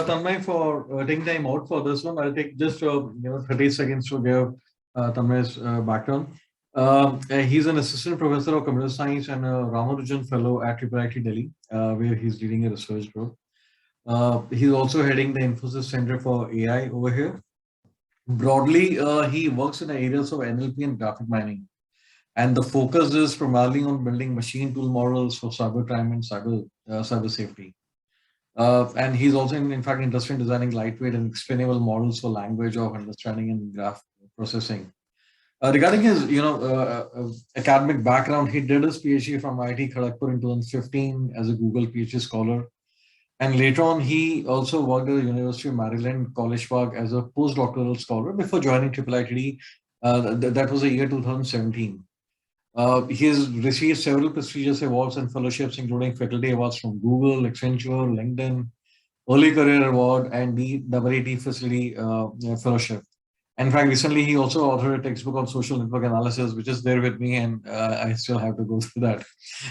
Tanmay, for taking time out for this one. I'll take just 30 seconds to give Tanmay's background. He's an assistant professor of computer science and a Ramanujan fellow at IIT Delhi, where he's leading a research group. He's also heading the Infosys Center for AI over here. Broadly, he works in the areas of NLP and graphic mining. And the focus is primarily on building machine tool models for cybercrime and cyber safety. And he's also, in fact, interested in designing lightweight and explainable models for language of understanding and graph processing. Regarding his, academic background, he did his PhD from IIT Kharagpur in 2015 as a Google PhD scholar. And later on, he also worked at the University of Maryland, College Park as a postdoctoral scholar before joining IIIT. That was the year 2017. He has received several prestigious awards and fellowships, including faculty awards from Google, Accenture, LinkedIn, Early Career Award, and the AAT Facility Fellowship. In fact, recently he also authored a textbook on social network analysis, which is there with me, and I still have to go through that.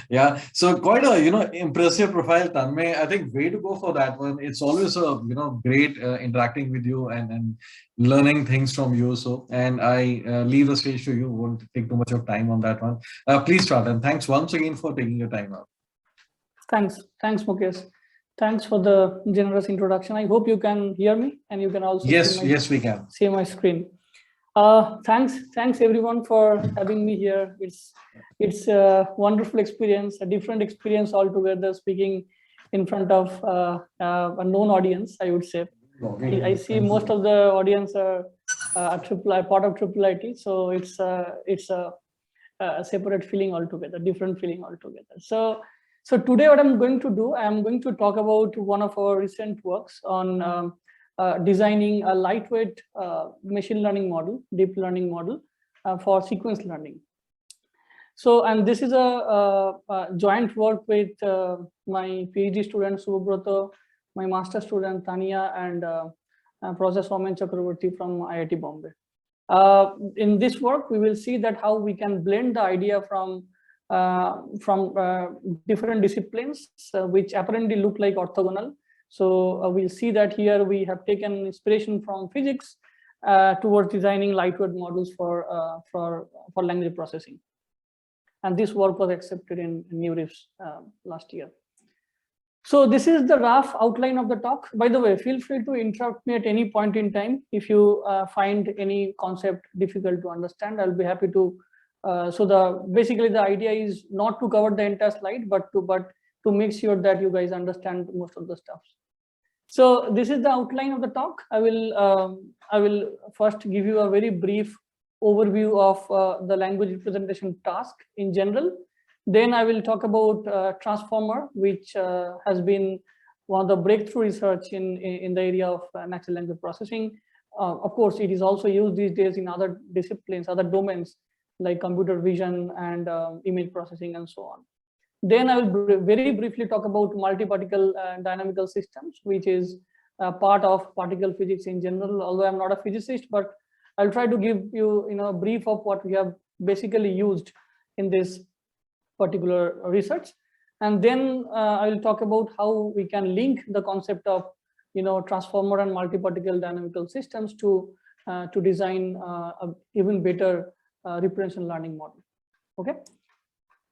Yeah, so quite a impressive profile, Tanmay. I think way to go for that one. It's always a great interacting with you and learning things from you. So, and I leave the stage to you. Won't take too much of time on that one. Please start, and thanks once again for taking your time out. Thanks, Mukesh. Thanks for the generous introduction. I hope you can hear me and you can also yes, we can see my screen. Thanks everyone for having me here. It's a wonderful experience, a different experience altogether, speaking in front of a known audience, I would say. Okay. I see most of the audience are part of IIIT, so it's a separate feeling altogether, different feeling altogether. So today what I'm going to do, I'm going to talk about one of our recent works on designing a lightweight machine learning model, deep learning model for sequence learning. So, and this is a joint work with my PhD student Subhabrata, my master student Tanya, and Professor Soumen Chakraborty from IIT Bombay. In this work, we will see that how we can blend the idea from different disciplines, which apparently look like orthogonal. So we'll see that here we have taken inspiration from physics towards designing lightweight models for language processing. And this work was accepted in NeurIPS last year. So this is the rough outline of the talk. By the way, feel free to interrupt me at any point in time if you find any concept difficult to understand. I'll be happy to. So basically the idea is not to cover the entire slide, but to make sure that you guys understand most of the stuff. So this is the outline of the talk. I will first give you a very brief overview of the language representation task in general. Then I will talk about transformer, which has been one of the breakthrough research in the area of natural language processing. Of course, it is also used these days in other disciplines, other domains, like computer vision and image processing and so on. Then I will very briefly talk about multi-particle dynamical systems, which is part of particle physics in general, although I'm not a physicist, but I'll try to give you a brief of what we have basically used in this particular research. And then I will talk about how we can link the concept of transformer and multi-particle dynamical systems to design a even better representation learning model. Okay,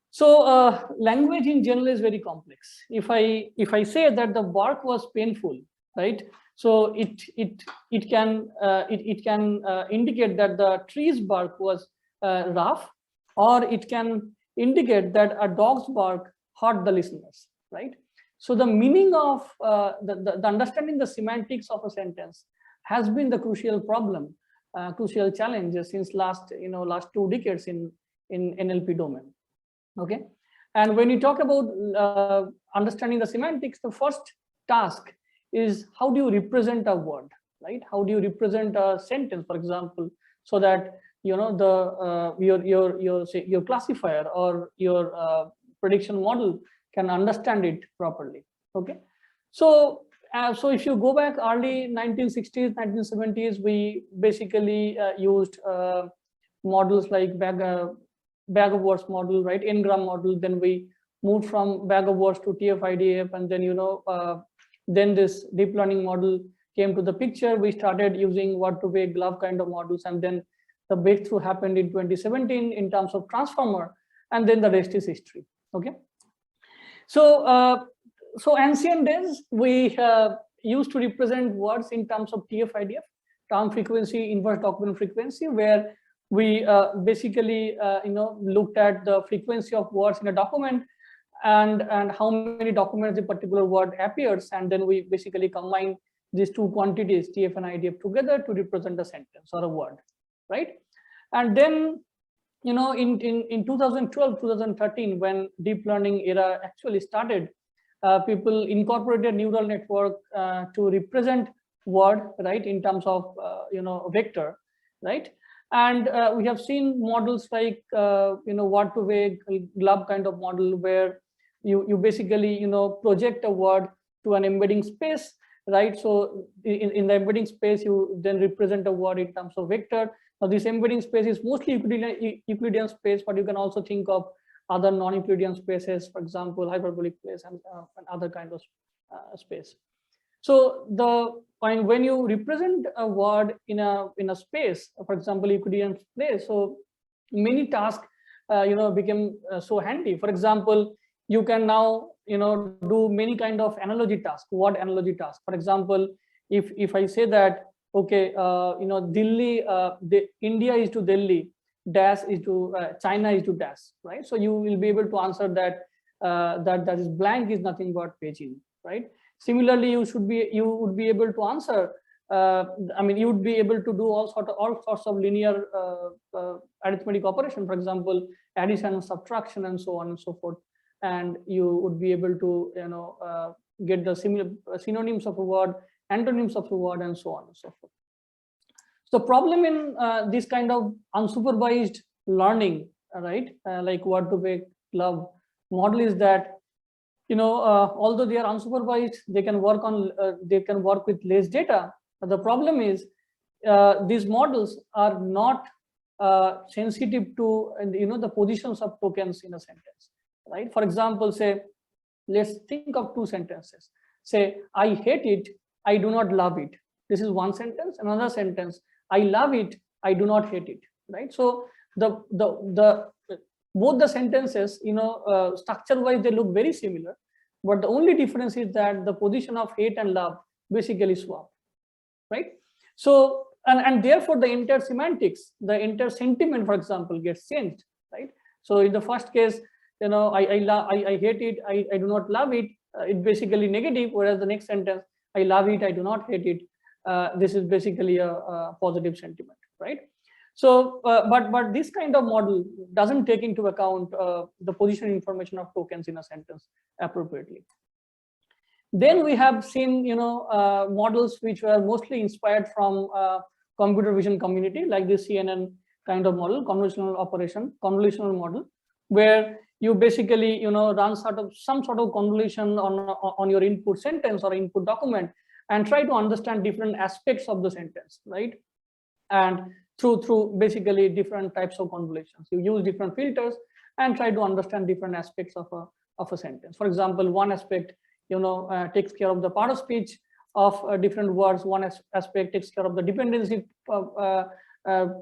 so language in general is very complex. If I say that the bark was painful, right? So it can indicate that the tree's bark was rough, or it can indicate that a dog's bark hurt the listeners, right? So the meaning of the understanding the semantics of a sentence has been the crucial problem. Crucial challenges since last 2 decades in NLP domain. Okay, and when you talk about understanding the semantics, the first task is how do you represent a word, right? How do you represent a sentence, for example, so that your classifier or your prediction model can understand it properly. Okay, so if you go back early 1960s, 1970s, we basically used models like bag of words model, right? N-gram model. Then we moved from bag of words to TF-IDF, and then Then this deep learning model came to the picture. We started using word-to-vec glove kind of models, and then the breakthrough happened in 2017 in terms of transformer, and then the rest is history. Okay. So, so ancient days, we used to represent words in terms of TF-IDF, term frequency, inverse document frequency, where we basically looked at the frequency of words in a document and how many documents a particular word appears, and then we basically combine these two quantities, TF and IDF, together to represent a sentence or a word, right? And then in 2012, 2013, when deep learning era actually started, people incorporated neural network to represent word, right, in terms of vector, right? And we have seen models like word-to-vec glove kind of model, where you basically project a word to an embedding space, right? So in the embedding space, you then represent a word in terms of vector. Now this embedding space is mostly Euclidean space, but you can also think of other non-Euclidean spaces, for example, hyperbolic space and other kind of space. So when you represent a word in a space, for example, Euclidean space, so many tasks became so handy. For example, you can now do many kind of analogy tasks, word analogy tasks. For example, if I say that, okay, Delhi, India is to Delhi, dash is to China is to dash, right? So you will be able to answer that that is blank is nothing but Beijing, right? Similarly, you would be able to answer. You would be able to do all sorts of linear arithmetic operation, for example, addition, subtraction, and so on and so forth. And you would be able to get the similar synonyms of a word, antonyms of a word, and so on and so forth. So problem in this kind of unsupervised learning, right, like word-to-vec glove model, is that although they are unsupervised, they can work with less data. But the problem is these models are not sensitive to the positions of tokens in a sentence, right? For example, say, let's think of two sentences. Say, I hate it, I do not love it. This is one sentence. Another sentence, I love it, I do not hate it, right? So both the sentences, structure-wise, they look very similar, but the only difference is that the position of hate and love basically swap, right? So, and therefore the entire semantics, the entire sentiment, for example, gets changed, right? So in the first case, I hate it, I do not love it, it's basically negative, whereas the next sentence, I love it, I do not hate it, this is basically a positive sentiment, right? So, but this kind of model doesn't take into account the position information of tokens in a sentence appropriately. Then we have seen, models which were mostly inspired from computer vision community, like the CNN kind of model, convolutional model, where you basically, run some sort of convolution on your input sentence or input document and try to understand different aspects of the sentence, right? And through basically different types of convolutions, you use different filters and try to understand different aspects of a sentence. For example, one aspect, takes care of the part of speech of different words. One aspect takes care of the dependency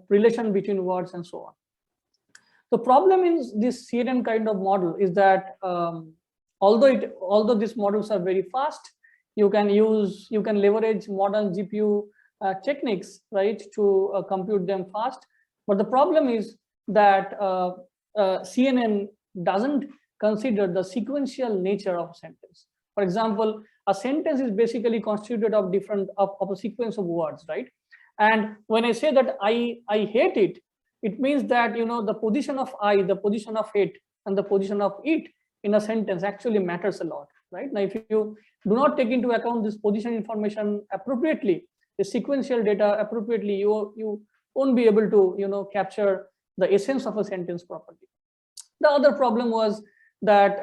relation between words, and so on. The problem in this CNN kind of model is that although these models are very fast, you can leverage modern GPU techniques, right, to compute them fast. But the problem is that CNN doesn't consider the sequential nature of a sentence. For example, a sentence is basically constituted of a sequence of words, right? And when I say that I hate it, it means that the position of I, the position of it, and the position of it in a sentence actually matters a lot, right? Now, if you do not take into account this position information appropriately, the sequential data appropriately, you won't be able to capture the essence of a sentence properly. The other problem was that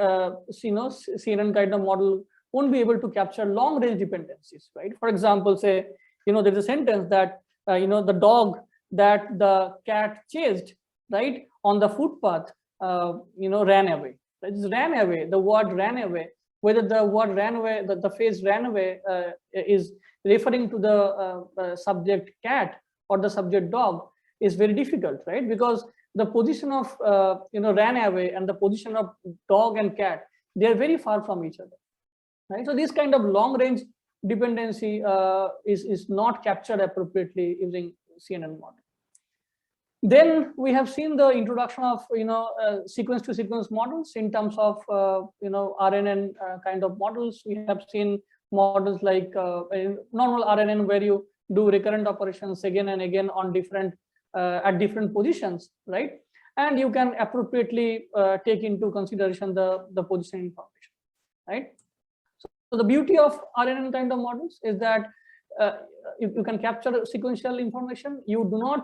CNN kind of model won't be able to capture long range dependencies, right? For example, say there's a sentence that the dog that the cat chased, right, on the footpath ran away. It ran away. The word ran away whether the word ran away, the phrase ran away is referring to the subject cat or the subject dog is very difficult, right? Because the position of ran away and the position of dog and cat, they are very far from each other, right? So this kind of long range dependency is not captured appropriately using CNN model. Then we have seen the introduction of sequence to sequence models in terms of RNN kind of models. We have seen models like normal RNN, where you do recurrent operations again and again on different at different positions, right? And you can appropriately take into consideration the position information, right? So the beauty of RNN kind of models is that if you can capture sequential information, you do not.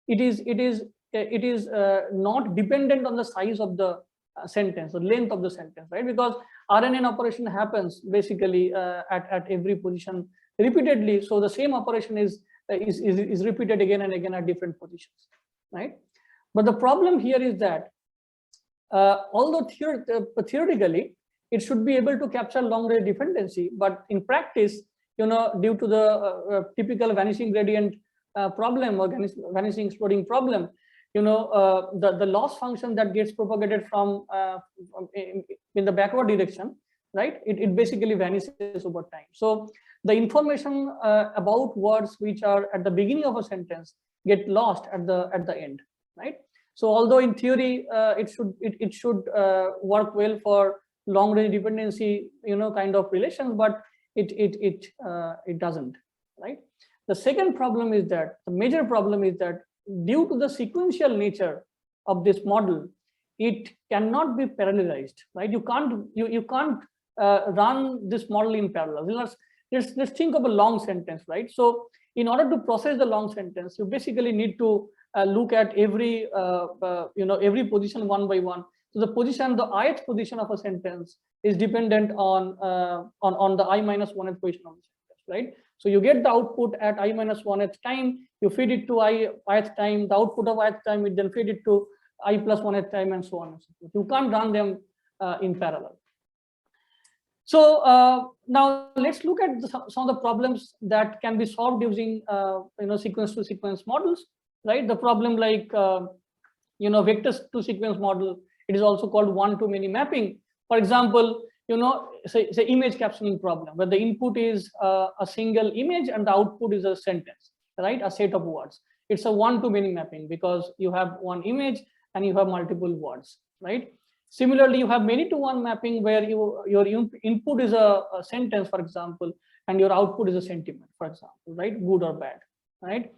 It is not dependent on the size of the sentence, the length of the sentence, right? Because RNN operation happens basically at every position repeatedly. So the same operation is repeated again and again at different positions, right? But the problem here is that although theoretically it should be able to capture long range dependency, but in practice, due to the typical vanishing gradient problem or vanishing exploding problem, the loss function that gets propagated from in the backward direction, right? It basically vanishes over time. So the information about words which are at the beginning of a sentence get lost at the end, right? So although in theory it should work well for long range dependency, kind of relations, but it doesn't, right? The second problem is that the major problem is that due to the sequential nature of this model, it cannot be parallelized, right? You can't run this model in parallel. Let's think of a long sentence, right? So in order to process the long sentence, you basically need to look at every every position one by one. So the ith position of a sentence is dependent on the i-1th position of the sentence, right? So you get the output at i-1th time, you feed it to ith time, the output of ith time, it then feed it to i+1th time, and so on and so forth. You can't run them in parallel. So now let's look at some of the problems that can be solved using sequence to sequence models, right? The problem like vectors to sequence model, it is also called one-to-many mapping. For example, say image captioning problem, where the input is a single image and the output is a sentence, right? A set of words. It's a one-to-many mapping because you have one image and you have multiple words, right? Similarly, you have many-to-one mapping where your input is a sentence, for example, and your output is a sentiment, for example, right? Good or bad, right?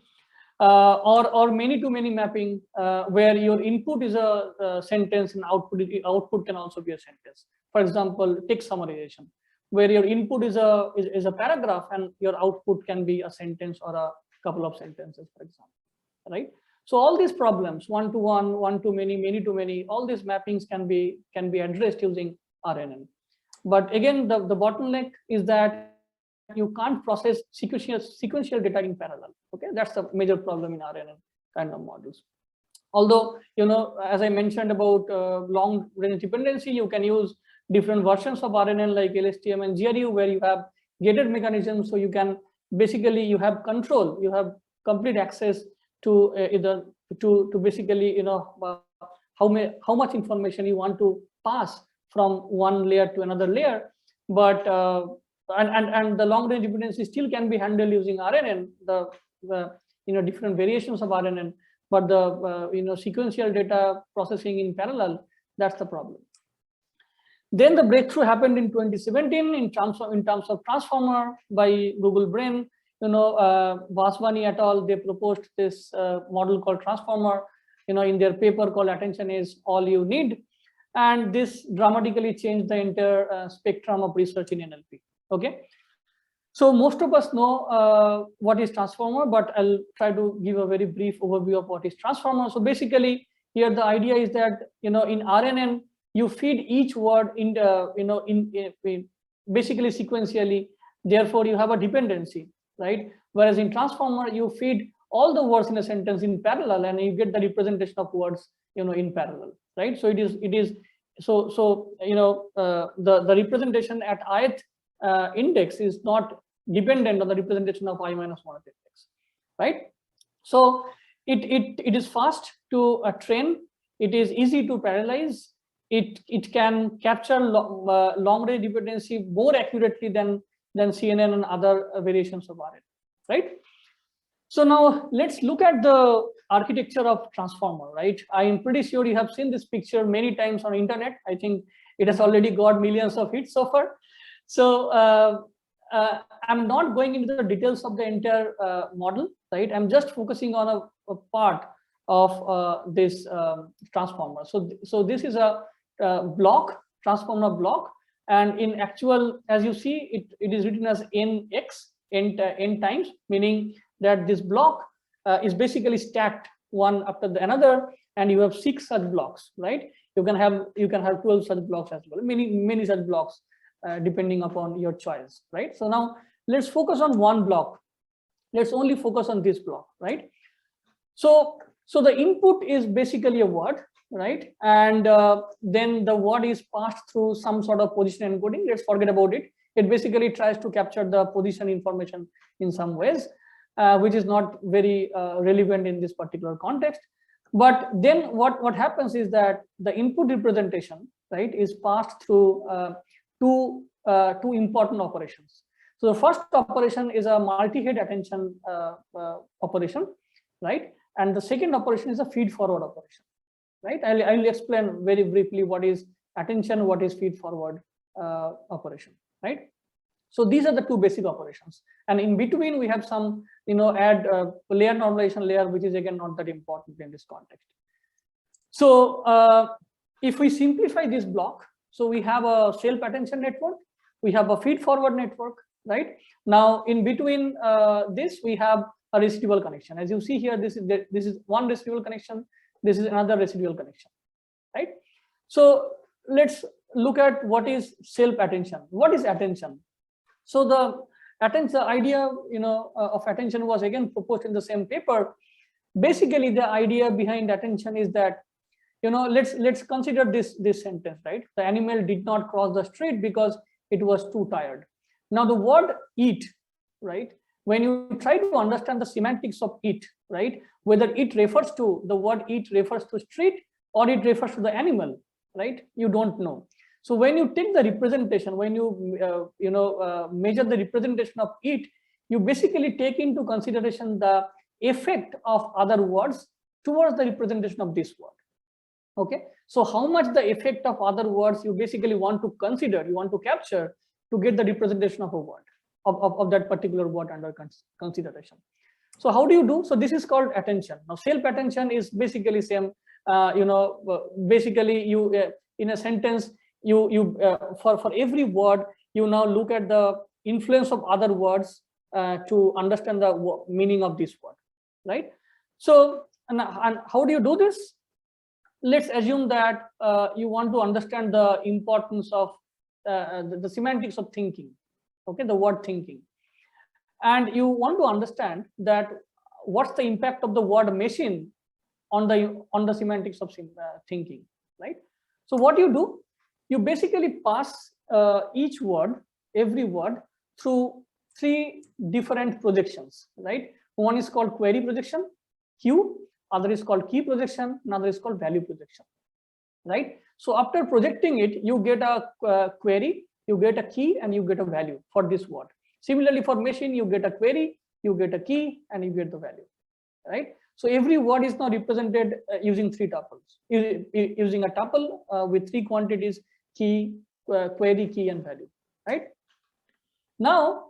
Or many-to-many mapping where your input is a sentence and output can also be a sentence. For example, text summarization, where your input is a paragraph and your output can be a sentence or a couple of sentences, for example, right? So all these problems, one-to-one, one-to-many, many-to-many, all these mappings can be addressed using RNN. But again, the bottleneck is that you can't process sequential data in parallel. Okay, that's the major problem in RNN kind of models. Although, as I mentioned about long range dependency, you can use different versions of RNN like LSTM and GRU, where you have gated mechanisms. So you can basically, you have control, you have complete access to to basically, how much information you want to pass from one layer to another layer. But and the long range dependency still can be handled using RNN, the different variations of RNN, but the sequential data processing in parallel, that's the problem. Then the breakthrough happened in 2017 in terms of transformer by Google Brain. Vaswani et al., they proposed this model called transformer, in their paper called Attention is All You Need. And this dramatically changed the entire spectrum of research in NLP. Okay. So most of us know what is transformer, but I'll try to give a very brief overview of what is transformer. So basically here the idea is that, in RNN, you feed each word in basically sequentially, therefore you have a dependency, right? Whereas in transformer, you feed all the words in a sentence in parallel and you get the representation of words, in parallel, right? So it is so you know, the representation at ith index is not dependent on the representation of I minus 1th index, right? So it is fast to train. It is easy to parallelize. It can capture long range dependency more accurately than CNN and other variations of RL, right? So now let's look at the architecture of transformer, right? I am pretty sure you have seen this picture many times on internet. I think it has already got millions of hits so far. So I'm not going into the details of the entire model, right? I'm just focusing on a part of this transformer. So this is a block, transformer block, and in actual, as you see, it is written as n times, meaning that this block is basically stacked one after the another, and you have 6 such blocks, right? You can have 12 such blocks as well, many such blocks depending upon your choice, right? So now let's focus on one block. Let's only focus on this block, right? So the input is basically a word, right? And then the word is passed through some sort of position encoding. Let's forget about it. It basically tries to capture the position information in some ways, which is not very relevant in this particular context. But then what happens is that the input representation, right, is passed through two important operations. So the first operation is a multi-head attention operation, right? And the second operation is a feed-forward operation, right? I'll explain very briefly what is attention, what is feed-forward operation, right? So these are the two basic operations, and in between we have some, you know, add layer normalization layer, which is again not that important in this context. So if we simplify this block, so we have a self-attention network, we have a feed-forward network, right? Now in between this we have a residual connection. As you see here, this is one residual connection, this is another residual connection, right? So let's look at what is self-attention. What is attention? So the idea, you know, of attention was again proposed in the same paper. Basically, the idea behind attention is that, you know, let's consider this sentence, right? The animal did not cross the street because it was too tired. Now the word eat, right? When you try to understand the semantics of eat, right? Whether it refers to the word eat refers to street or it refers to the animal, right? You don't know. So when you take the representation, when you measure the representation of it, you basically take into consideration the effect of other words towards the representation of this word. Okay, so how much the effect of other words you basically want to consider, you want to capture to get the representation of a word, of that particular word under consideration. So how do you do? So this is called attention. Now self-attention is basically same. Basically you in a sentence, for every word, you now look at the influence of other words to understand the meaning of this word, right? So and how do you do this? Let's assume that you want to understand the importance of the semantics of thinking, okay, the word thinking, and you want to understand that what's the impact of the word machine on the semantics of thinking, right? So what you do, you basically pass each word, every word, through 3 different projections, right? One is called query projection, Q, other is called key projection, another is called value projection, right? So after projecting it, you get a query, you get a key, and you get a value for this word. Similarly, for machine, you get a query, you get a key, and you get the value, right? So every word is now represented using 3 tuples, using a tuple with 3 quantities: key, query, key, and value, right? Now,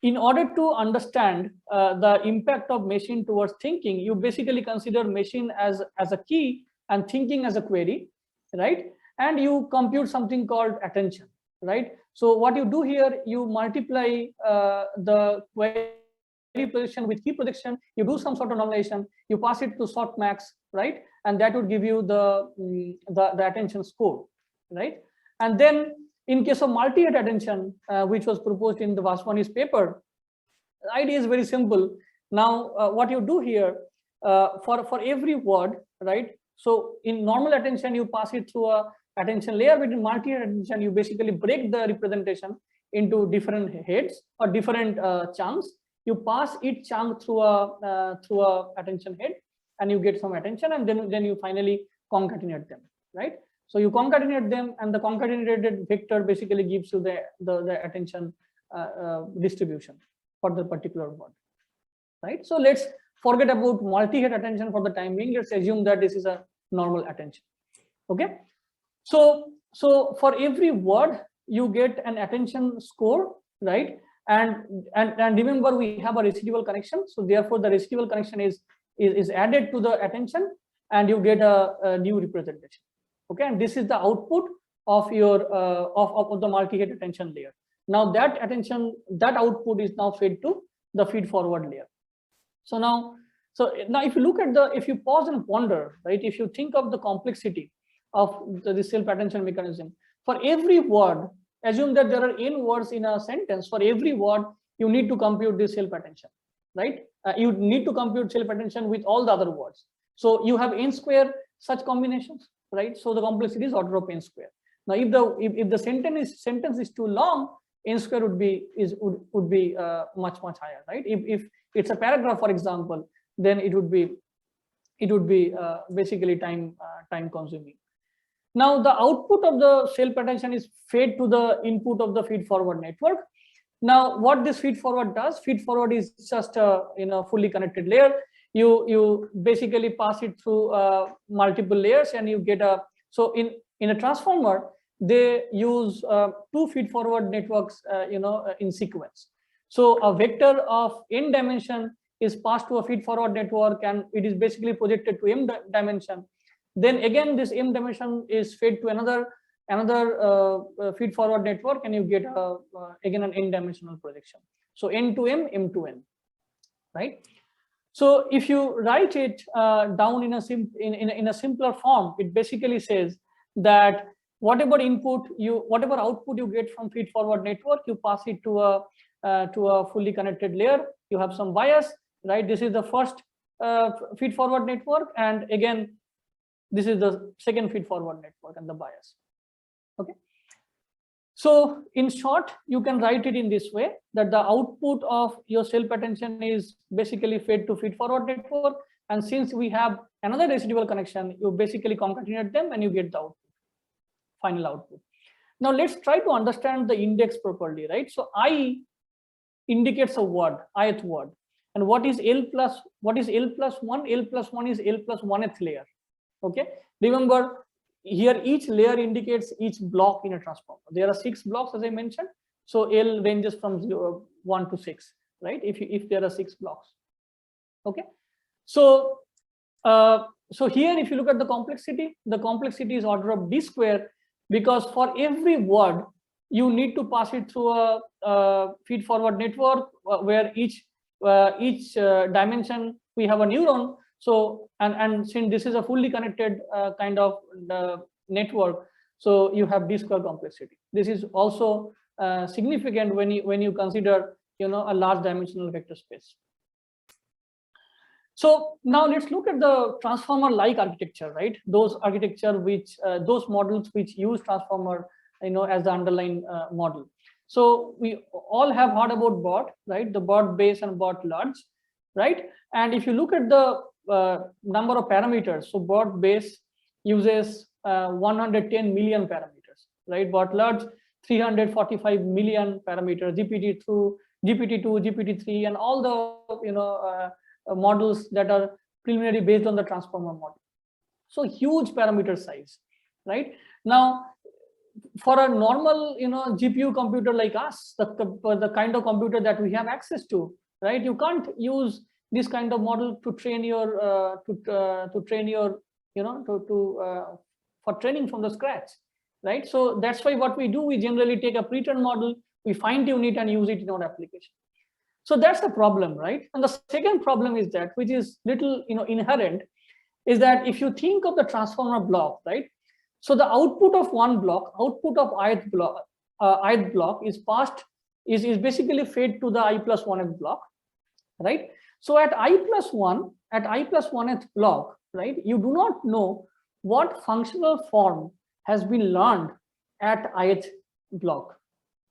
in order to understand the impact of machine towards thinking, you basically consider machine as a key and thinking as a query, right? And you compute something called attention, right? So what you do here, you multiply the query projection with key projection, you do some sort of normalization, you pass it to softmax, right? And that would give you the attention score, right? And then in case of multi-head attention, which was proposed in the Vaswani's paper, the idea is very simple. Now, what you do here, for every word, right? So in normal attention, you pass it through a attention layer. With multi-head attention, you basically break the representation into different heads or different chunks. You pass each chunk through a attention head, and you get some attention, and then you finally concatenate them, right? So you concatenate them, and the concatenated vector basically gives you the attention distribution for the particular word, right? So let's forget about multi-head attention for the time being. Let's assume that this is a normal attention. Okay, so for every word you get an attention score, right? And remember, we have a residual connection, so therefore the residual connection is added to the attention, and you get a new representation. Okay, and this is the output of your of the multi-head attention layer. Now that output is now fed to the feed forward layer. So now if you look at if you pause and ponder, right, if you think of the complexity of the self-attention mechanism, for every word, assume that there are n words in a sentence. For every word, you need to compute this self-attention, right? You need to compute self-attention with all the other words. So you have n square such combinations, right? So the complexity is order of n square. Now, if the sentence is too long, n square would be much higher, right? If it's a paragraph, for example, then it would be basically time consuming. Now the output of the self-attention is fed to the input of the feed forward network. Now what this feed forward does, feed forward is just a fully connected layer. You basically pass it through multiple layers, and you get so in a transformer they use two feed forward networks in sequence. So a vector of n dimension is passed to a feed forward network, and it is basically projected to m dimension. Then again, this m dimension is fed to another feed forward network, and you get again an n dimensional projection. So n to m, m to n, right? So if you write it down in a simpler form, it basically says that whatever output you get from feed forward network, you pass it to a fully connected layer. You have some bias, right? This is the first feed forward network, and again this is the second feed forward network and the bias. Okay, so in short, you can write it in this way, that the output of your self-attention is basically fed to feed forward network, and since we have another residual connection, you basically concatenate them and you get the output, final output. Now let's try to understand the index properly, right? So I indicates a word, ith word, and what is L plus 1? L plus 1 is L plus 1th layer. Okay, remember here each layer indicates each block in a transformer. There are 6 blocks, as I mentioned. So L ranges from 1 to 6, right? If there are 6 blocks. Okay, so here if you look at the complexity is order of d square, because for every word you need to pass it through a feed forward network where each dimension we have a neuron. So and since this is a fully connected kind of network, so you have d square complexity. This is also significant when you consider a large dimensional vector space. So now let's look at the transformer like architecture, right? Those architecture those models which use transformer as the underlying model. So we all have heard about BOT, right? The BOT base and BOT large, right? And if you look at the number of parameters, so BOT base uses 110 million parameters, right? BOT large 345 million parameters, GPT-2, GPT-3, and all the models that are preliminary based on the transformer model. So huge parameter size, right? Now, for a normal GPU computer like us, the kind of computer that we have access to, right? You can't use this kind of model to train your for training from the scratch, right? So that's why what we do, we generally take a pre-trained model, we fine tune it and use it in our application. So that's the problem, right? And the second problem is that, which is little inherent, is that if you think of the transformer block, right? So the output of one block, output of ith block is passed, is basically fed to the I plus 1th block, right? So at I plus 1th block, right, you do not know what functional form has been learned at ith block,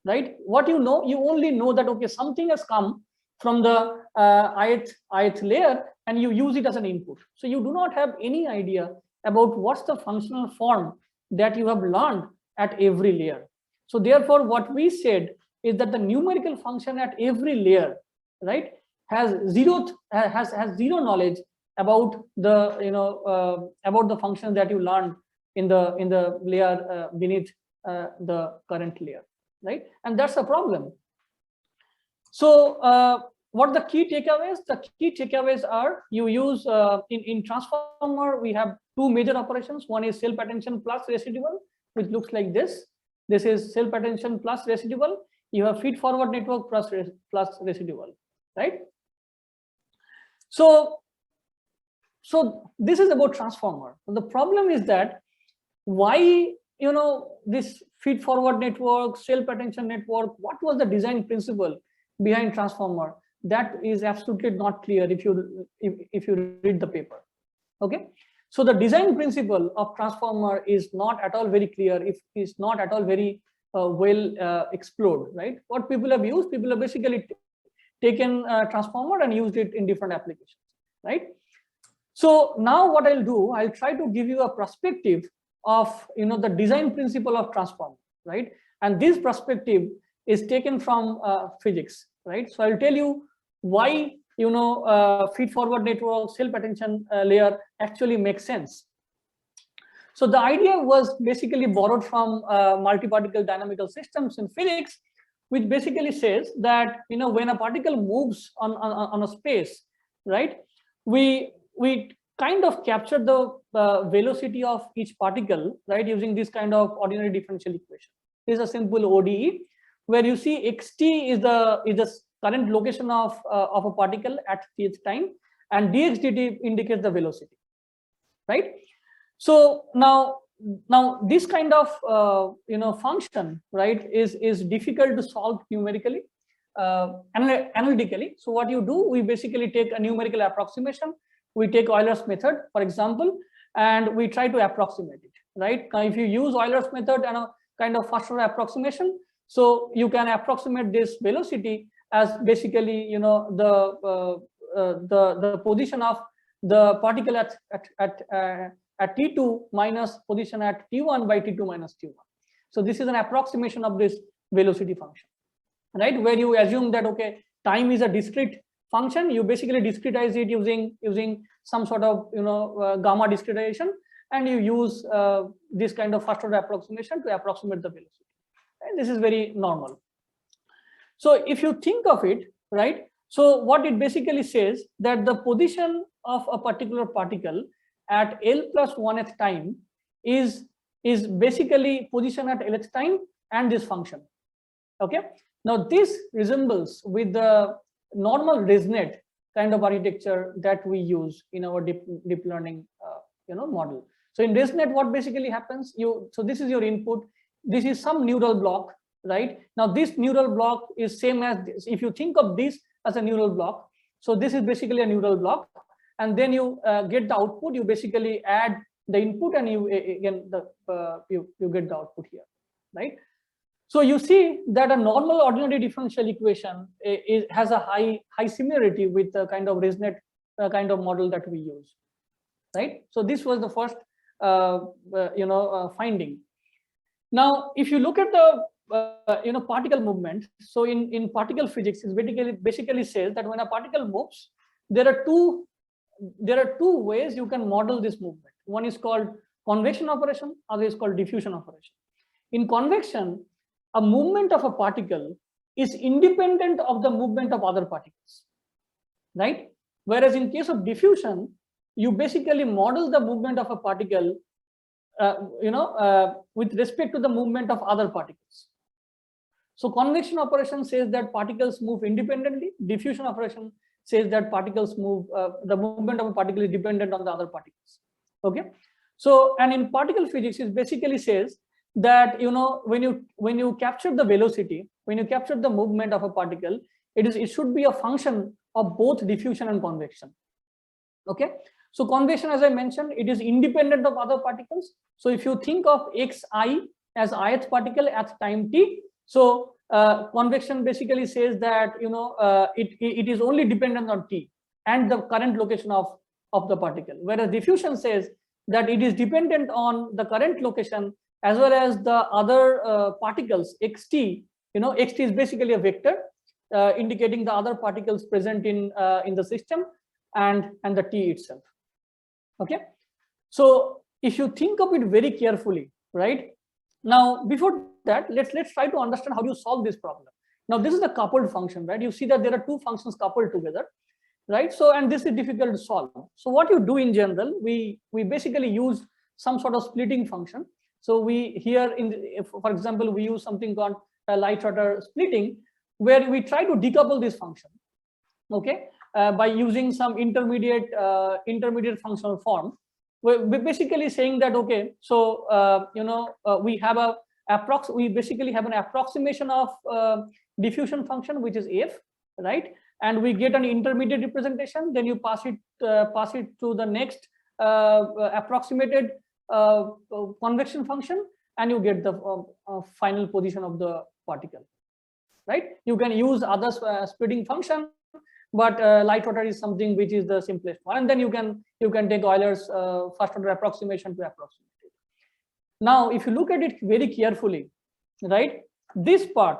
right? What you know, you only know that, okay, something has come from the ith layer and you use it as an input. So you do not have any idea about what's the functional form that you have learned at every layer. So therefore, what we said is that the numerical function at every layer, right, has zero knowledge about the about the function that you learned in the layer beneath the current layer, right? And that's a problem. So what are the key takeaways? The key takeaways are, you use in transformer, we have two major operations. One is self-attention plus residual, which looks like this. This is self-attention plus residual. You have feed-forward network plus residual, right? So this is about transformer. The problem is that why, this feed-forward network, self-attention network, what was the design principle behind transformer? That is absolutely not clear if you read the paper. Okay, so the design principle of transformer is not at all very clear, if it's not at all very well explored, right? What people have used, people have basically taken transformer and used it in different applications, right? So now what I'll do, I'll try to give you a perspective of the design principle of transformer, right? And this perspective is taken from physics, right? So I'll tell you why feed-forward network, self-attention layer actually makes sense. So the idea was basically borrowed from multi-particle dynamical systems in physics, which basically says that when a particle moves on a space, right, we kind of capture the velocity of each particle, right, using this kind of ordinary differential equation. This is a simple ODE, where you see xt is the current location of a particle at th time, and dx dt indicates the velocity, right? So now this kind of function, right, is difficult to solve numerically, analytically. So what you do, we basically take a numerical approximation. We take Euler's method, for example, and we try to approximate it, right? Now, if you use Euler's method and a kind of faster approximation, so you can approximate this velocity as basically the position of the particle at t2 minus position at t1 by t2 minus t1. So this is an approximation of this velocity function, right, where you assume that, okay, time is a discrete function. You basically discretize it using some sort of gamma discretization, and you use this kind of first order approximation to approximate the velocity. And this is very normal. So if you think of it, right, so what it basically says, that the position of a particular particle at L plus 1th time is basically position at Lth time and this function. Okay, now this resembles with the normal ResNet kind of architecture that we use in our deep learning model. So in ResNet, what basically happens, so this is your input, this is some neural block, right? Now this neural block is same as this. If you think of this as a neural block, so this is basically a neural block, and then you get the output, you basically add the input, and you again you get the output here, right? So you see that a normal ordinary differential equation has a high similarity with the kind of ResNet kind of model that we use, right? So this was the first finding. Now, if you look at the particle movement, so in particle physics, it basically says that when a particle moves, there are two ways you can model this movement. One is called convection operation, other is called diffusion operation. In convection, a movement of a particle is independent of the movement of other particles, right? Whereas in case of diffusion, you basically model the movement of a particle with respect to the movement of other particles. So convection operation says that particles move independently. Diffusion operation says that particles move, the movement of a particle is dependent on the other particles. Okay, so and in particle physics, it basically says that when you capture the velocity, when you capture the movement of a particle, it should be a function of both diffusion and convection. Okay, So convection, as I mentioned, it is independent of other particles. So if you think of xi as ith particle at time t, so convection basically says that it is only dependent on t and the current location of the particle, whereas diffusion says that it is dependent on the current location as well as the other particles xt. Xt is basically a vector indicating the other particles present in the system and the t itself. Okay, so if you think of it very carefully, right? Now, before that, let's try to understand how you solve this problem. Now, this is a coupled function, right? You see that there are two functions coupled together, right? So, and this is difficult to solve. So what you do in general, we basically use some sort of splitting function. So we here for example, we use something called Light-Water splitting, where we try to decouple this function, okay, by using some intermediate functional form. We're basically saying that, okay, so we basically have an approximation of diffusion function, which is f, right? And we get an intermediate representation. Then you pass it to the next approximated convection function, and you get the final position of the particle, right? You can use other splitting function, but Light-Water is something which is the simplest one, and then you can take Euler's first order approximation to approximate it. Now, if you look at it very carefully, right, this part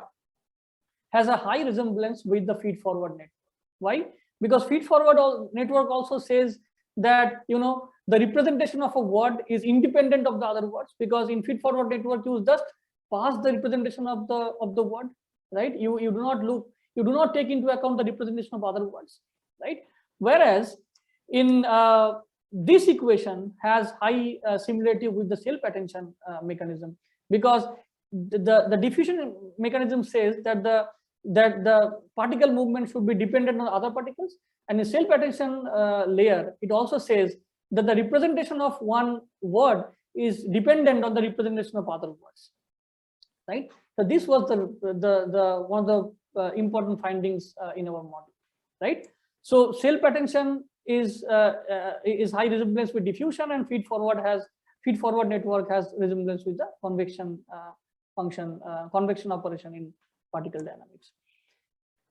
has a high resemblance with the feed-forward network. Why? Because feed-forward network also says that the representation of a word is independent of the other words, because in feed-forward network you just pass the representation of the word, right? You do not take into account the representation of other words, right? Whereas in this equation has high similarity with the self-attention mechanism, because the diffusion mechanism says that the particle movement should be dependent on other particles, and in self-attention layer it also says that the representation of one word is dependent on the representation of other words, right? So this was the one of the important findings in our model, right? So self-attention is high resemblance with diffusion, and feed-forward network has resemblance with the convection function, convection operation in particle dynamics,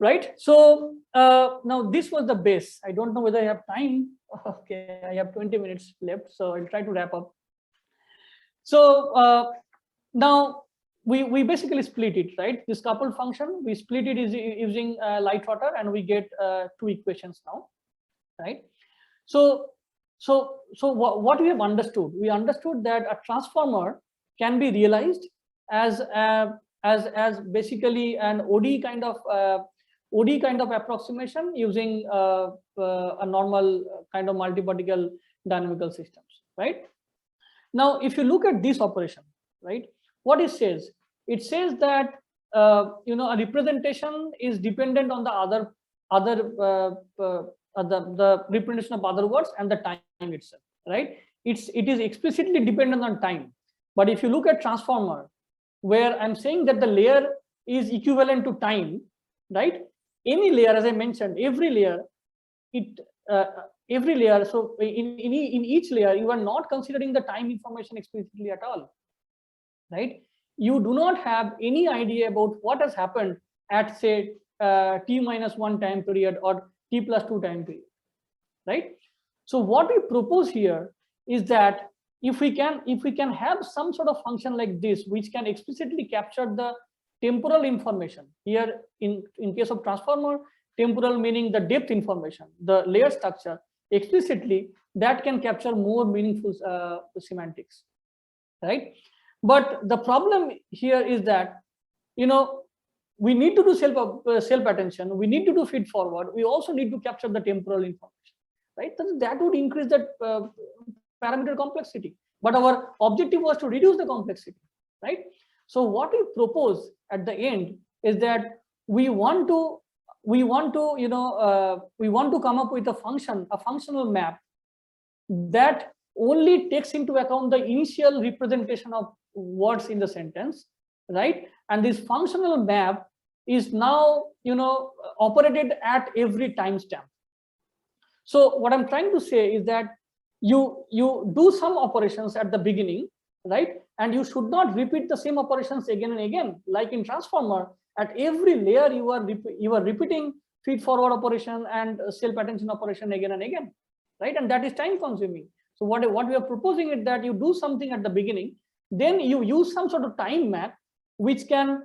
right? So now this was the base. I don't know whether I have time. Okay, I have 20 minutes left, so I'll try to wrap up. So now we basically split it, right? This coupled function, we split it using Light-Water, and we get two equations now, right? So what we have understood, we understood that a transformer can be realized as basically an ODE kind of approximation using a normal kind of multi-particle dynamical systems, right? Now, if you look at this operation, right, what it says? It says that a representation is dependent on the the representation of other words and the time itself, right? It is explicitly dependent on time. But if you look at transformer, where I'm saying that the layer is equivalent to time, right? Any layer, as I mentioned, every layer, so in each layer, you are not considering the time information explicitly at all, right? You do not have any idea about what has happened at, say, t-1 time period or t+2 time period, right? So what we propose here is that if we can have some sort of function like this, which can explicitly capture the temporal information here, in case of transformer, temporal meaning the depth information, the layer structure explicitly, that can capture more meaningful semantics, right? But the problem here is that we need to do self-attention, we need to do feed-forward, we also need to capture the temporal information, right? That would increase that parameter complexity, but our objective was to reduce the complexity, right? So what we propose at the end is that we want to come up with a functional map that only takes into account the initial representation of words in the sentence, right? And this functional map is now operated at every timestamp. So what I'm trying to say is that you do some operations at the beginning, right? And you should not repeat the same operations again and again. Like in transformer, at every layer you are repeating feed forward operation and self attention operation again and again, right? And that is time consuming. So what we are proposing is that you do something at the beginning, then you use some sort of time map which can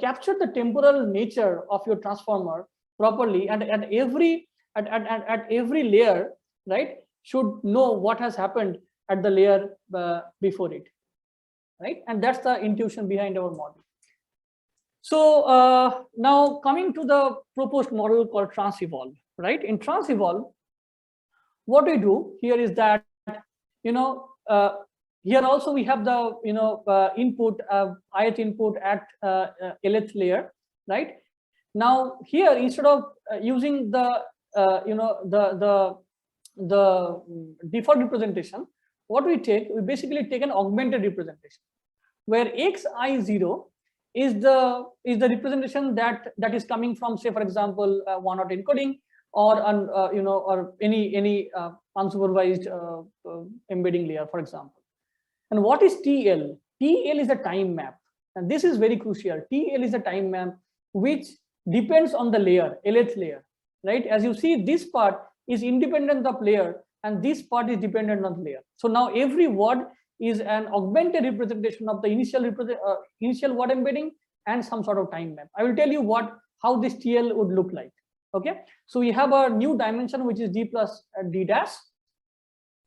capture the temporal nature of your transformer properly, and at every layer, right, should know what has happened at the layer before it, right? And that's the intuition behind our model. So now coming to the proposed model called TransEvolve, right? In TransEvolve, what we do here is that, here also we have the input ith input at lth layer, right? Now here, instead of using the the default representation, what we basically take an augmented representation, where xi0 is the representation that is coming from, say, for example, one-hot encoding, or or any unsupervised embedding layer, for example. And what is TL? TL is a time map, and this is very crucial. TL is a time map which depends on the layer, lth layer, right? As you see, this part is independent of layer, and this part is dependent on layer. So now every word is an augmented representation of the initial word embedding and some sort of time map. I will tell you how this TL would look like. Okay, so we have a new dimension which is d plus d dash,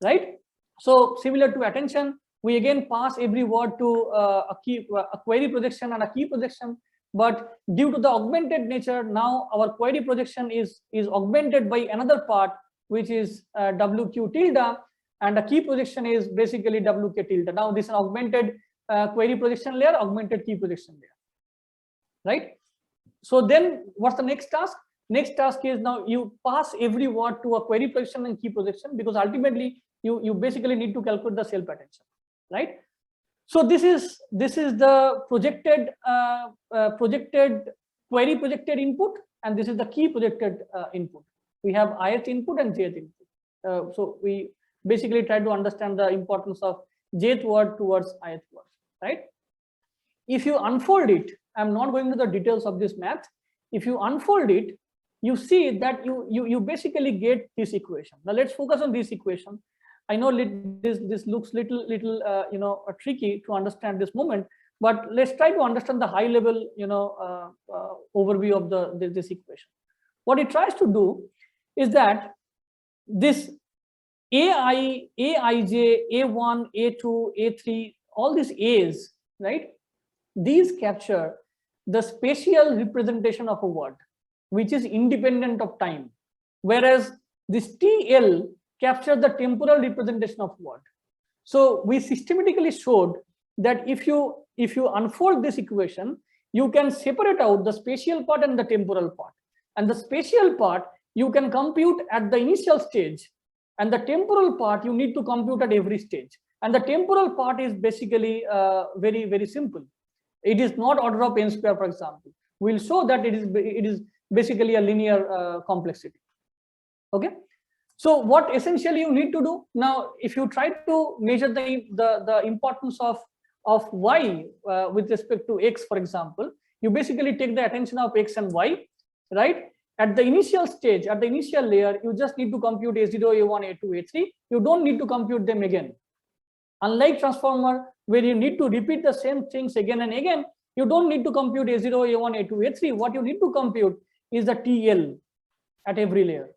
right? So similar to attention, we again pass every word to a query projection and a key projection. But due to the augmented nature, now our query projection is augmented by another part, which is WQ tilde, and a key projection is basically WK tilde. Now this is an augmented query projection layer, augmented key projection layer, right? So then what's the next task? Next task is, now you pass every word to a query projection and key projection, because ultimately you basically need to calculate the self attention, right? So this is the projected query projected input, and this is the key projected input. We have ith input and jth input. So we basically try to understand the importance of jth word towards ith word, right? If you unfold it, I'm not going to the details of this math. If you unfold it, you see that you basically get this equation. Now let's focus on this equation. I know this looks little tricky to understand this moment, but let's try to understand the high level overview of this equation. What it tries to do is that this AI, AIJ, A1, A2, A3, all these A's, right? These capture the spatial representation of a word, which is independent of time, whereas this TL capture the temporal representation of word. So we systematically showed that if you unfold this equation, you can separate out the spatial part and the temporal part. And the spatial part you can compute at the initial stage, and the temporal part you need to compute at every stage. And the temporal part is basically very, very simple. It is not order of n square, for example. We'll show that it is basically a linear complexity. Okay. So what essentially you need to do now, if you try to measure the importance of y with respect to x, for example, you basically take the attention of x and y, right? At the initial stage, at the initial layer, you just need to compute A0, A1, A2, A3. You don't need to compute them again. Unlike transformer, where you need to repeat the same things again and again, you don't need to compute A0, A1, A2, A3. What you need to compute is the TL at every layer,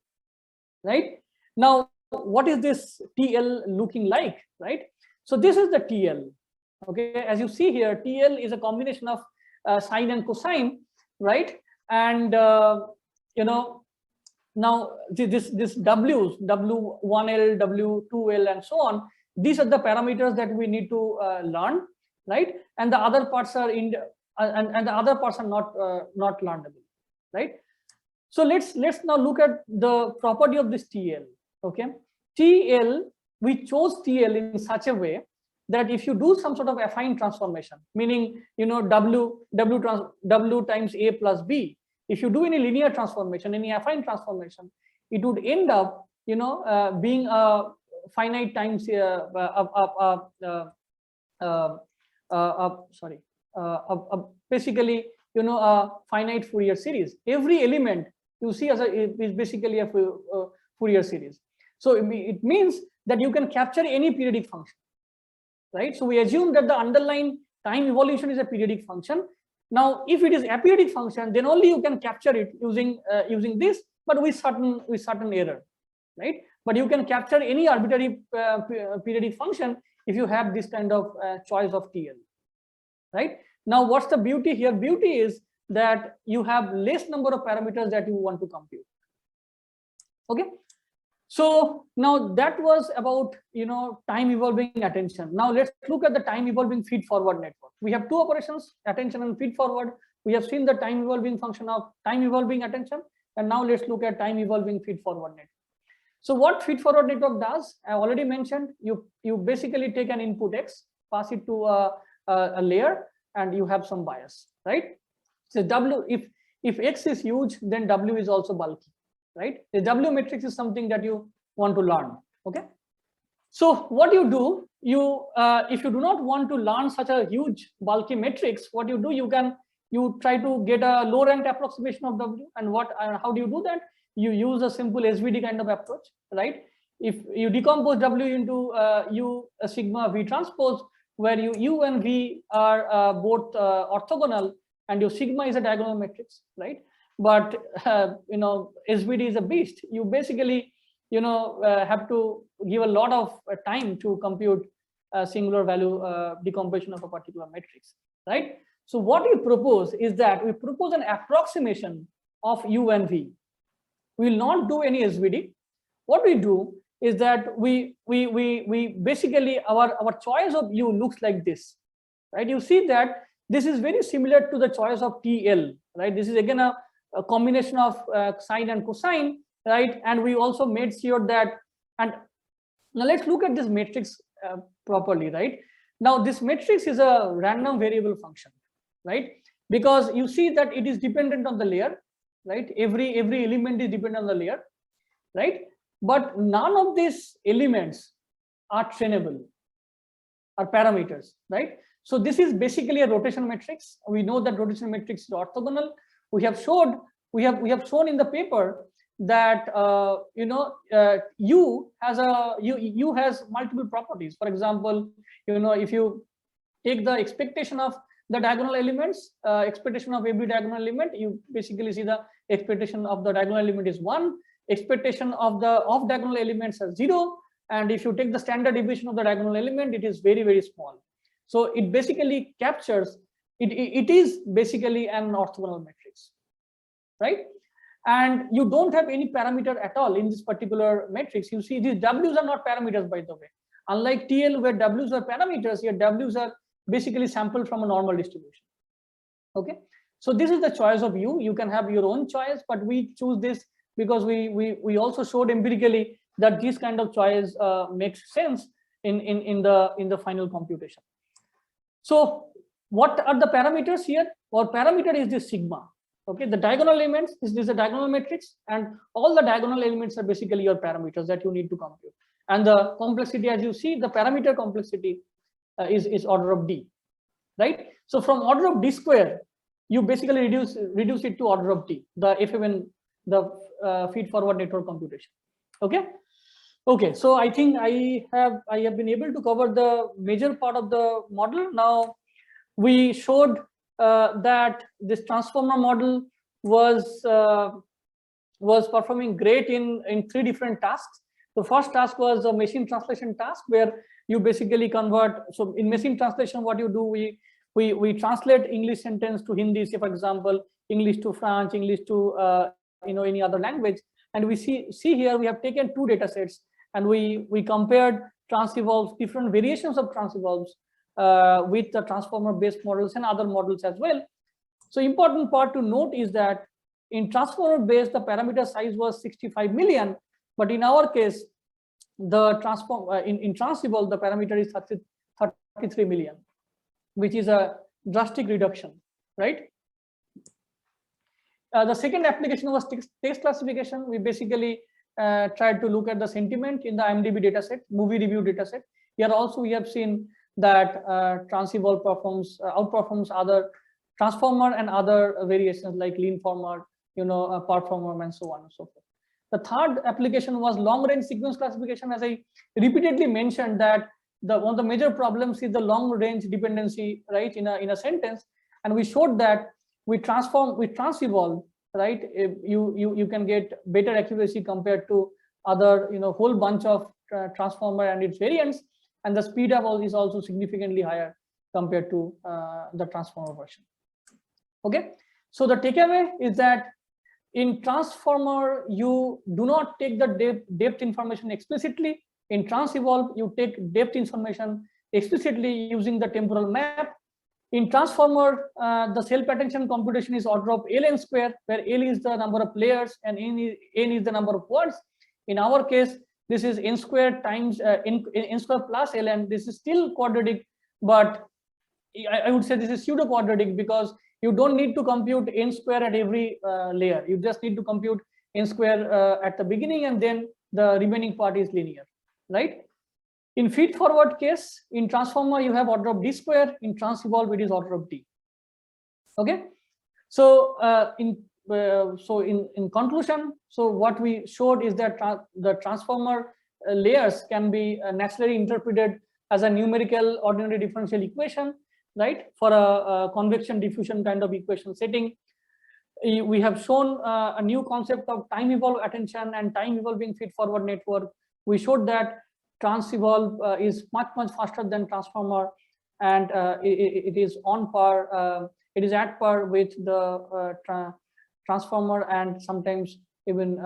right? Now, what is this TL looking like, right? So this is the TL, okay? As you see here, TL is a combination of sine and cosine, right? And now this W's, W1L, W2L, and so on, these are the parameters that we need to learn, right? And the other parts are and the other parts are not learnable, right? So let's now look at the property of this TL. Okay, TL, we chose TL in such a way that if you do some sort of affine transformation, meaning W times A plus B, if you do any linear transformation, any affine transformation, it would end up being a finite times basically a finite Fourier series. Every element you see as is basically a Fourier series. So it means that you can capture any periodic function, right? So we assume that the underlying time evolution is a periodic function. Now, if it is a periodic function, then only you can capture it using this, but with certain error, right? But you can capture any arbitrary periodic function if you have this kind of choice of TL, right? Now, what's the beauty here? Beauty is that you have less number of parameters that you want to compute. Okay. So now that was about time evolving attention. Now let's look at the time evolving feed forward network. We have two operations, attention and feed forward. We have seen the time evolving function of time evolving attention, and now let's look at time evolving feed forward network. So what feed forward network does, I already mentioned, you basically take an input X, pass it to a layer, and you have some bias, right? So W, if X is huge, then W is also bulky, right? The W matrix is something that you want to learn. Okay. So what you do, if you do not want to learn such a huge bulky matrix, what you do, you try to get a low rank approximation of W. And how do you do that? You use a simple SVD kind of approach, right? If you decompose W into U sigma V transpose, where U and V are both orthogonal, and your sigma is a diagonal matrix, right? But SVD is a beast. You basically have to give a lot of time to compute a singular value decomposition of a particular matrix, right? So what we propose is that we propose an approximation of U and V. We will not do any SVD. What we do is that we basically our choice of U looks like this, right? You see that this is very similar to the choice of TL, right? This is again a combination of sine and cosine, right? And we also made sure that, and now let's look at this matrix properly, right? Now this matrix is a random variable function, right? Because you see that it is dependent on the layer, right? Every element is dependent on the layer, right? But none of these elements are trainable, are parameters, right? So this is basically a rotation matrix. We know that rotation matrix is orthogonal. We have shown in the paper that U has multiple properties. For example, if you take the expectation of the diagonal elements, expectation of every diagonal element, you basically see the expectation of the diagonal element is 1, expectation of the off diagonal elements are 0, and if you take the standard deviation of the diagonal element, it is very, very small. So it basically captures it is basically an orthogonal matrix, right? And you don't have any parameter at all in this particular matrix. You see these W's are not parameters, by the way. Unlike TL where W's are parameters, here W's are basically sampled from a normal distribution. Okay, so this is the choice of U. You can have your own choice, but we choose this because we also showed empirically that this kind of choice makes sense in the final computation. So what are the parameters here? Our parameter is this sigma. Okay, the diagonal elements, this is a diagonal matrix, and all the diagonal elements are basically your parameters that you need to compute. And the complexity, as you see, the parameter complexity is order of D, right? So from order of D square, you basically reduce it to order of T, the FMN, the feed forward network computation. Okay. Okay, so I think I have been able to cover the major part of the model. Now we showed that this transformer model was performing great in 3 different tasks. The first task was a machine translation task where you basically convert. So in machine translation, what you do, we translate English sentence to Hindi, say for example, English to French, English to any other language. And we see here we have taken 2 data sets, and we compared TransEvolve's different variations of TransEvolve's with the transformer based models and other models as well. So important part to note is that in transformer based, the parameter size was 65 million, but in our case, the in TransEvolve, the parameter is 33 million, which is a drastic reduction, right? The second application was text classification. We basically tried to look at the sentiment in the IMDb dataset, movie review dataset. Here also we have seen that TransEvolve outperforms other transformer and other variations like leanformer, performer, and so on and so forth. The third application was long-range sequence classification. As I repeatedly mentioned, that one of the major problems is the long-range dependency, right, in a sentence, and we showed that with TransEvolve, right, you can get better accuracy compared to other whole bunch of transformer and its variants, and the speed up is also significantly higher compared to the transformer version. Okay, so the takeaway is that in transformer you do not take the depth information explicitly. In TransEvolve you take depth information explicitly using the temporal map. In transformer, the self-attention computation is order of ln square, where L is the number of layers and n is the number of words. In our case, this is n square times n square plus ln. This is still quadratic, but I would say this is pseudo quadratic because you don't need to compute n square at every layer. You just need to compute n square at the beginning, and then the remaining part is linear, right? In feed-forward case, in transformer you have order of d square. In TransEvolve it is order of d. Okay, so in conclusion, so what we showed is that the transformer layers can be naturally interpreted as a numerical ordinary differential equation, right, for a convection diffusion kind of equation setting. We have shown a new concept of time evolve attention and time evolving feed-forward network. We showed that TransEvolve is much faster than transformer, and it is on par. It is at par with the transformer, and sometimes even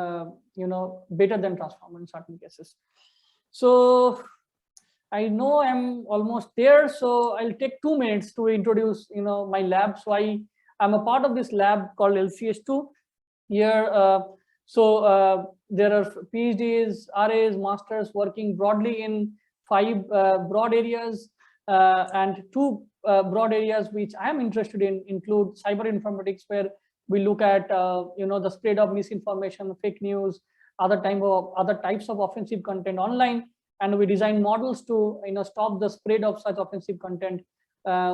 better than transformer in certain cases. So I know I'm almost there, so I'll take 2 minutes to introduce my lab. So I'm a part of this lab called LCS2 here. There are PhDs, RAs, masters working broadly in 5 broad areas, and 2 broad areas which I am interested in include cyber informatics, where we look at the spread of misinformation, fake news, other types of offensive content online, and we design models to stop the spread of such offensive content.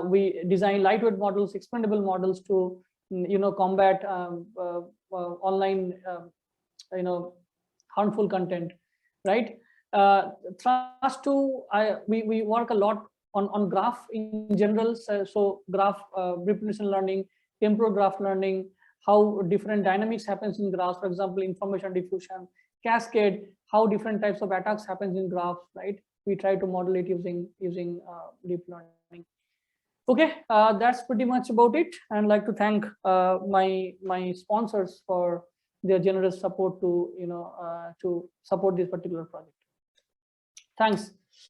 We design lightweight models, expandable models to combat online harmful content, right? Trust to we work a lot on graph in general. So graph representation learning, temporal graph learning, how different dynamics happens in graphs. For example, information diffusion, cascade, how different types of attacks happens in graphs, right? We try to model it using deep learning. Okay, that's pretty much about it. I'd like to thank my sponsors for their generous support to to support this particular project. Thanks.